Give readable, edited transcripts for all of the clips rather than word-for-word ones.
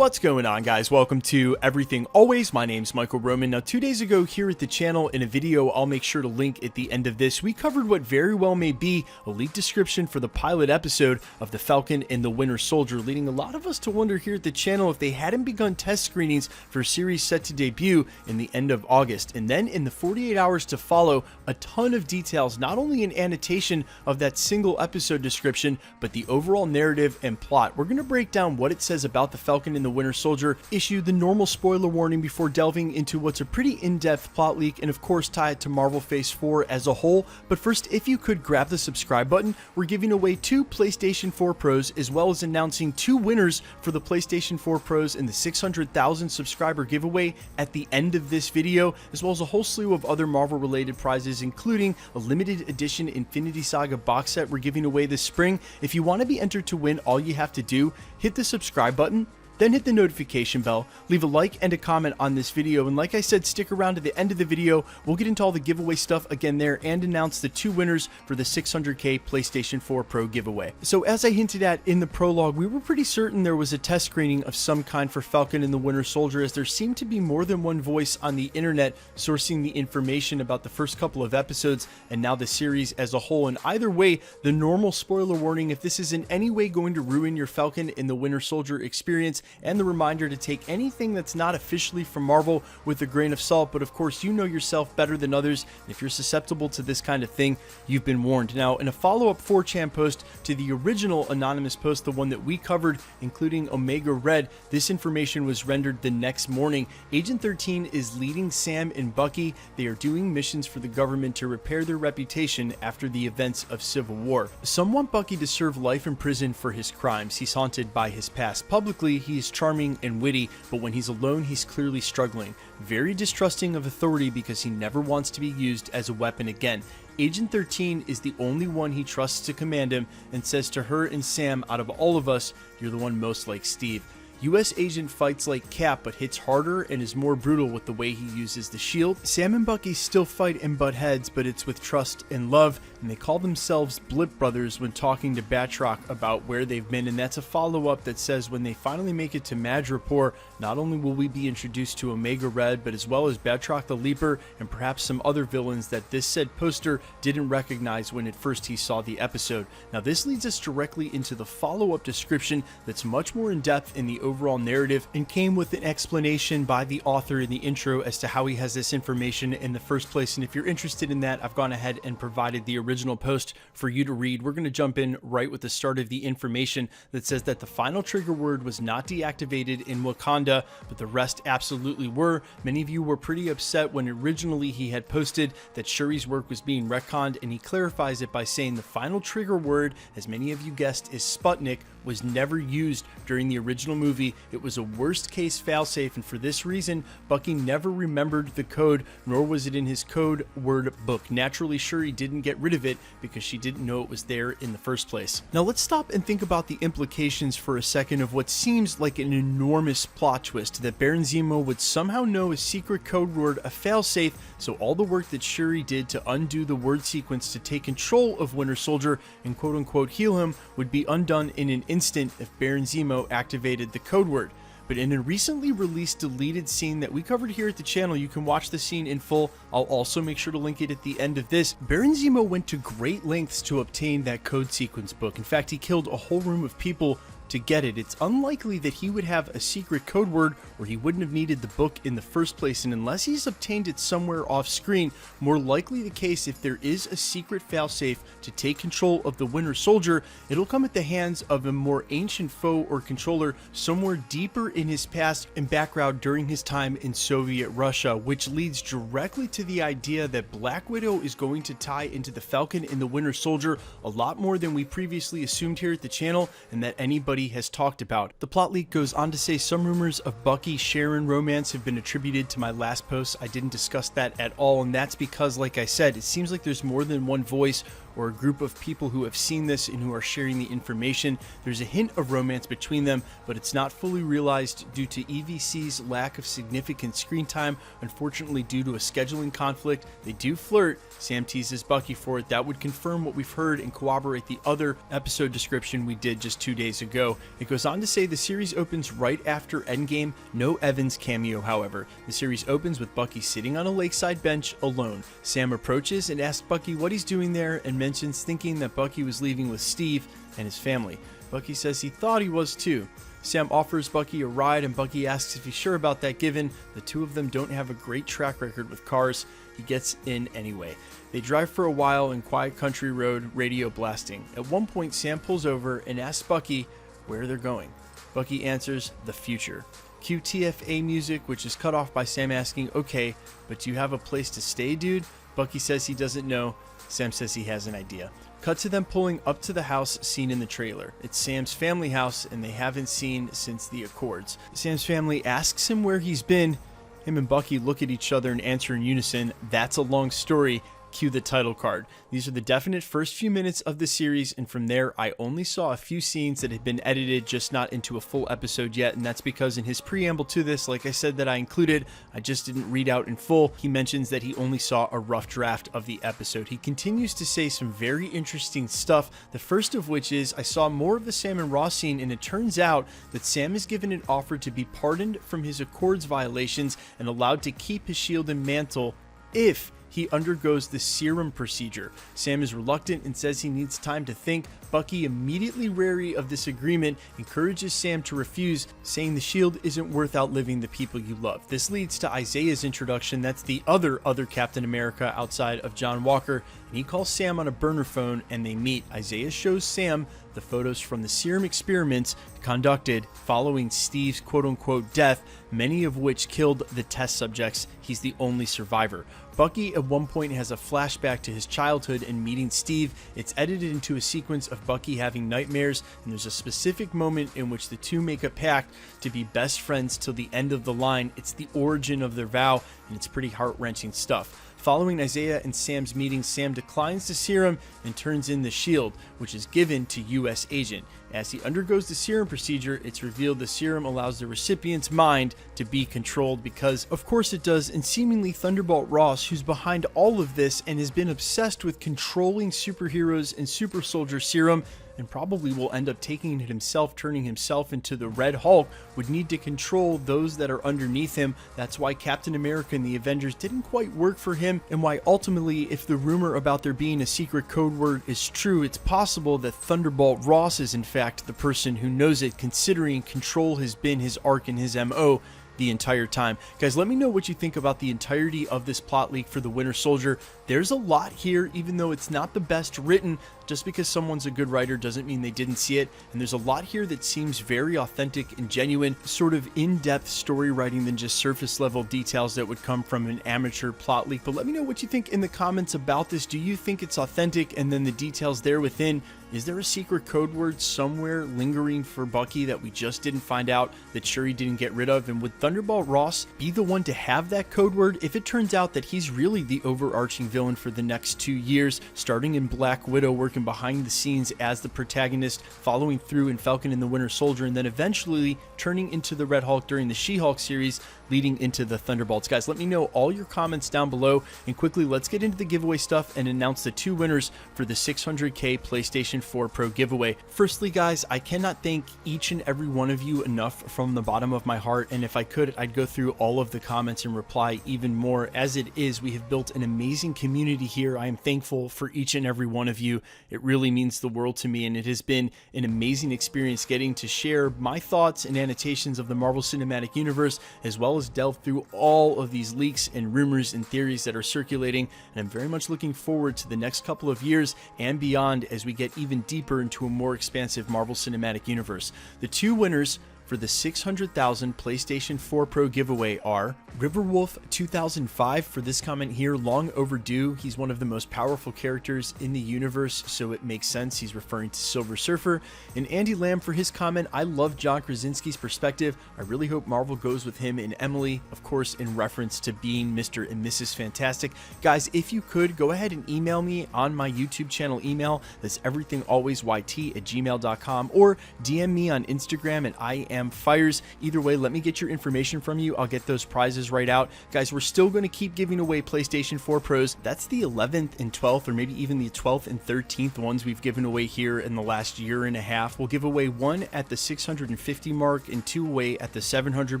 What's going on, guys? Welcome to Everything Always. My name's Michael Roman. Now, 2 days ago here at the channel in a video I'll make sure to link at the end of this, we covered what very well may be a leaked description for the pilot episode of the Falcon and the Winter Soldier, leading a lot of us to wonder here at the channel if they hadn't begun test screenings for a series set to debut in the end of August. And then in the 48 hours to follow, a ton of details, not only an annotation of that single episode description, but the overall narrative and plot. We're going to break down what it says about the Falcon and the Winter Soldier, issue the normal spoiler warning before delving into what's a pretty in-depth plot leak, and of course tie it to Marvel Phase 4 as a whole. But first, if you could grab the subscribe button, we're giving away 2 PlayStation 4 Pros, as well as announcing 2 winners for the PlayStation 4 Pros in the 600,000 subscriber giveaway at the end of this video, as well as a whole slew of other Marvel related prizes, including a limited edition Infinity Saga box set we're giving away this spring. If you want to be entered to win, all you have to do, hit the subscribe button, then hit the notification bell, leave a like and a comment on this video, and like I said, stick around to the end of the video. We'll get into all the giveaway stuff again there and announce the 2 winners for the 600k PlayStation 4 Pro giveaway. So as I hinted at in the prologue, we were pretty certain there was a test screening of some kind for Falcon and the Winter Soldier, as there seemed to be more than one voice on the internet sourcing the information about the first couple of episodes and now the series as a whole. And either way, the normal spoiler warning, if this is in any way going to ruin your Falcon and the Winter Soldier experience, and the reminder to take anything that's not officially from Marvel with a grain of salt. But of course, you know yourself better than others. If you're susceptible to this kind of thing, you've been warned. Now, in a follow-up 4chan post to the original anonymous post, the one that we covered, including Omega Red, this information was rendered the next morning. Agent 13 is leading Sam and Bucky. They are doing missions for the government to repair their reputation after the events of Civil War. Some want Bucky to serve life in prison for his crimes. He's haunted by his past. Publicly, he's charming and witty, but when he's alone, he's clearly struggling. Very distrusting of authority because he never wants to be used as a weapon again. Agent 13 is the only one he trusts to command him and says to her and Sam, out of all of us, you're the one most like Steve. US Agent fights like Cap, but hits harder and is more brutal with the way he uses the shield. Sam and Bucky still fight and butt heads, but it's with trust and love, and they call themselves Blip Brothers when talking to Batroc about where they've been. And that's a follow-up that says when they finally make it to Madripoor, not only will we be introduced to Omega Red, but as well as Batroc the Leaper and perhaps some other villains that this said poster didn't recognize when at first he saw the episode. Now, this leads us directly into the follow-up description that's much more in depth in the overall narrative and came with an explanation by the author in the intro as to how he has this information in the first place. And if you're interested in that, I've gone ahead and provided the original post for you to read. We're going to jump in right with the start of the information that says that the final trigger word was not deactivated in Wakanda, but the rest absolutely were. Many of you were pretty upset when originally he had posted that Shuri's work was being retconned, and he clarifies it by saying the final trigger word, as many of you guessed, is Sputnik, was never used during the original movie. It was a worst case failsafe, and for this reason, Bucky never remembered the code, nor was it in his code word book. Naturally, Shuri didn't get rid of it because she didn't know it was there in the first place. Now let's stop and think about the implications for a second of what seems like an enormous plot twist, that Baron Zemo would somehow know a secret code word, a failsafe, so all the work that Shuri did to undo the word sequence to take control of Winter Soldier and quote-unquote heal him would be undone in an instant if Baron Zemo activated the code word. But in a recently released deleted scene that we covered here at the channel, you can watch the scene in full. I'll also make sure to link it at the end of this. Baron Zemo went to great lengths to obtain that code sequence book. In fact, he killed a whole room of people to get it. It's unlikely that he would have a secret code word or he wouldn't have needed the book in the first place, and unless he's obtained it somewhere off screen, more likely the case if there is a secret failsafe to take control of the Winter Soldier, it'll come at the hands of a more ancient foe or controller somewhere deeper in his past and background during his time in Soviet Russia, which leads directly to the idea that Black Widow is going to tie into the Falcon and the Winter Soldier a lot more than we previously assumed here at the channel and that anybody has talked about. The plot leak goes on to say some rumors of Bucky-Sharon romance have been attributed to my last post. I didn't discuss that at all, and that's because, like I said, it seems like there's more than one voice or a group of people who have seen this and who are sharing the information. There's a hint of romance between them, but it's not fully realized due to EVC's lack of significant screen time. Unfortunately, due to a scheduling conflict, they do flirt. Sam teases Bucky for it. That would confirm what we've heard and corroborate the other episode description we did just 2 days ago. It goes on to say the series opens right after Endgame. No Evans cameo, however. The series opens with Bucky sitting on a lakeside bench alone. Sam approaches and asks Bucky what he's doing there and mentions thinking that Bucky was leaving with Steve and his family. Bucky says he thought he was too. Sam offers Bucky a ride and Bucky asks if he's sure about that given the two of them don't have a great track record with cars. He gets in anyway. They drive for a while in quiet country road, radio blasting. At one point, Sam pulls over and asks Bucky where they're going. Bucky answers, the future. Cue TFA music, which is cut off by Sam asking, okay, but do you have a place to stay, dude? Bucky says he doesn't know. Sam says he has an idea. Cut to them pulling up to the house seen in the trailer. It's Sam's family house and they haven't seen since the Accords. Sam's family asks him where he's been. Him and Bucky look at each other and answer in unison, that's a long story. Cue the title card. These are the definite first few minutes of the series, and from there I only saw a few scenes that had been edited, just not into a full episode yet, and that's because in his preamble to this, like I said that I included, I just didn't read out in full. He mentions that he only saw a rough draft of the episode. He continues to say some very interesting stuff, the first of which is, I saw more of the Sam and Ross scene, and it turns out that Sam is given an offer to be pardoned from his Accords violations and allowed to keep his shield and mantle if he undergoes the serum procedure. Sam is reluctant and says he needs time to think. Bucky, immediately wary of this agreement, encourages Sam to refuse, saying the shield isn't worth outliving the people you love. This leads to Isaiah's introduction. That's the other Captain America outside of John Walker, and he calls Sam on a burner phone and they meet. Isaiah shows Sam the photos from the serum experiments conducted following Steve's quote-unquote death, many of which killed the test subjects. He's the only survivor. Bucky at one point has a flashback to his childhood and meeting Steve. It's edited into a sequence of Bucky having nightmares, and there's a specific moment in which the two make a pact to be best friends till the end of the line. It's the origin of their vow, and it's pretty heart-wrenching stuff. Following Isaiah and Sam's meeting, Sam declines the serum and turns in the shield, which is given to US Agent. As he undergoes the serum procedure, it's revealed the serum allows the recipient's mind to be controlled because, of course it does, and seemingly Thunderbolt Ross, who's behind all of this and has been obsessed with controlling superheroes and super soldier serum, and probably will end up taking it himself, turning himself into the Red Hulk, would need to control those that are underneath him. That's why Captain America and the Avengers didn't quite work for him, and why ultimately, if the rumor about there being a secret code word is true, it's possible that Thunderbolt Ross is in fact the person who knows it, considering control has been his arc and his MO the entire time. Guys, let me know what you think about the entirety of this plot leak for the Winter Soldier. There's a lot here, even though it's not the best written. Just because someone's a good writer doesn't mean they didn't see it, and there's a lot here that seems very authentic and genuine, sort of in-depth story writing than just surface level details that would come from an amateur plot leak. But let me know what you think in the comments about this. Do you think it's authentic? And then the details there within, is there a secret code word somewhere lingering for Bucky that we just didn't find out, that Shuri didn't get rid of? And would Thunderbolt Ross be the one to have that code word if it turns out that he's really the overarching villain for the next 2 years, starting in Black Widow, working behind the scenes as the protagonist, following through in Falcon and the Winter Soldier, and then eventually turning into the Red Hulk during the She-Hulk series, leading into the Thunderbolts? Guys, let me know all your comments down below, and quickly let's get into the giveaway stuff and announce the 2 winners for the 600k PlayStation 4 Pro giveaway. Firstly, guys, I cannot thank each and every one of you enough from the bottom of my heart, and if I could, I'd go through all of the comments and reply even more. As it is, we have built an amazing community here. I am thankful for each and every one of you. It really means the world to me, and it has been an amazing experience getting to share my thoughts and annotations of the Marvel Cinematic Universe, as well as delve through all of these leaks and rumors and theories that are circulating. And I'm very much looking forward to the next couple of years and beyond as we get even deeper into a more expansive Marvel Cinematic Universe. The 2 winners for the 600,000 PlayStation 4 Pro giveaway are Riverwolf 2005 for this comment here, long overdue. He's one of the most powerful characters in the universe, so it makes sense he's referring to Silver Surfer. And Andy Lamb for his comment, I love John Krasinski's perspective. I really hope Marvel goes with him and Emily, of course in reference to being Mr. and Mrs. Fantastic. Guys, if you could, go ahead and email me on my YouTube channel email. That's everythingalwaysyt@gmail.com, or DM me on Instagram at IamFires. Either way, let me get your information from you. I'll get those prizes right out. Guys, we're still going to keep giving away PlayStation 4 Pros. That's the 11th and 12th, or maybe even the 12th and 13th ones we've given away here in the last year and a half. We'll give away one at the 650 mark and two away at the 700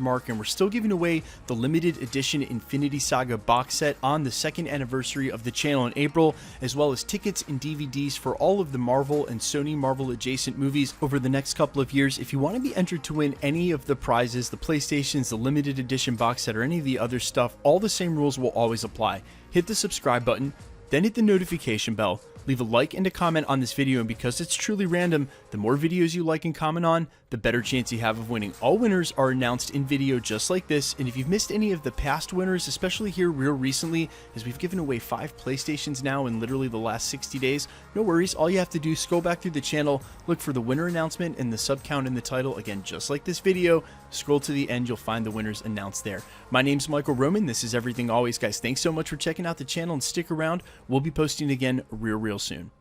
mark, and we're still giving away the limited edition Infinity Saga box set on the 2nd anniversary of the channel in April, as well as tickets and DVDs for all of the Marvel and Sony Marvel adjacent movies over the next couple of years. If you want to be entered to win any of the prizes, the PlayStations, the limited edition box set, or any of the other stuff, all the same rules will always apply. Hit the subscribe button, then hit the notification bell, leave a like and a comment on this video, and because it's truly random, the more videos you like and comment on, the better chance you have of winning. All winners are announced in video just like this, and if you've missed any of the past winners, especially here real recently, as we've given away 5 PlayStations now in literally the last 60 days, no worries. All you have to do is scroll back through the channel, look for the winner announcement and the sub count in the title. Again, just like this video, scroll to the end, you'll find the winners announced there. My name's Michael Roman. This is Everything Always. Guys, thanks so much for checking out the channel, and stick around. We'll be posting again real soon.